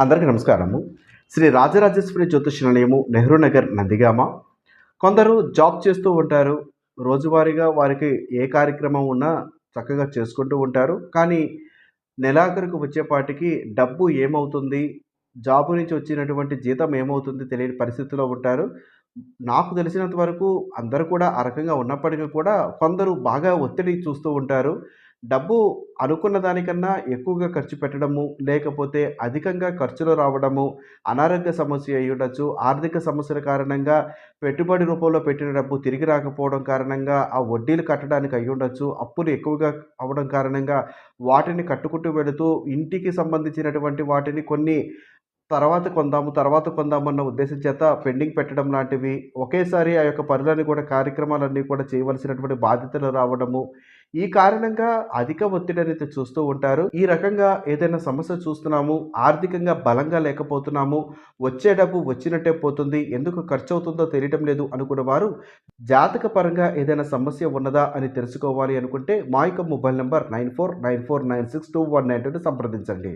అందరికీ నమస్కారము. శ్రీ రాజరాజేశ్వరి జ్యోతిష నిలయము, నెహ్రూ నగర్, నందిగామ. కొందరు జాబ్ చేస్తూ ఉంటారు. రోజువారీగా వారికి ఏ కార్యక్రమం ఉన్నా చక్కగా చేసుకుంటూ ఉంటారు. కానీ నెలాఖరుకు వచ్చేపాటికి డబ్బు ఏమవుతుంది? జాబు నుంచి వచ్చినటువంటి జీతం ఏమవుతుంది? తెలియని పరిస్థితిలో ఉంటారు. నాకు తెలిసినంత వరకు అందరూ కూడా ఆ రకంగా ఉన్నప్పటికీ కూడా కొందరు బాగా ఒత్తిడి చూస్తూ ఉంటారు. డబ్బు అనుకున్న దానికన్నా ఎక్కువగా ఖర్చు పెట్టడము, లేకపోతే అధికంగా ఖర్చులు రావడము, అనారోగ్య సమస్య అయ్యుండొచ్చు. ఆర్థిక సమస్యల కారణంగా పెట్టుబడి రూపంలో పెట్టిన డబ్బు తిరిగి రాకపోవడం కారణంగా ఆ వడ్డీలు కట్టడానికి అయ్యుండొచ్చు. అప్పులు ఎక్కువగా అవ్వడం కారణంగా వాటిని కట్టుకుంటూ వెళుతూ ఇంటికి సంబంధించినటువంటి వాటిని కొన్ని తర్వాత కొందామన్న ఉద్దేశం చేత పెండింగ్ పెట్టడం లాంటివి, ఒకేసారి ఆ యొక్క పనులన్నీ కూడా కార్యక్రమాలన్నీ కూడా చేయవలసినటువంటి బాధ్యతలు రావడము, ఈ కారణంగా అధిక ఒత్తిడనేది చూస్తూ ఉంటారు. ఈ రకంగా ఏదైనా సమస్య చూస్తున్నాము, ఆర్థికంగా బలంగా లేకపోతున్నాము, వచ్చే డబ్బు వచ్చినట్టే పోతుంది, ఎందుకు ఖర్చవుతుందో తెలియటం లేదు అనుకున్న వారు, జాతక పరంగా ఏదైనా సమస్య ఉన్నదా అని తెలుసుకోవాలి అనుకుంటే మా యొక్క మొబైల్ నంబర్ 9494962192 సంప్రదించండి.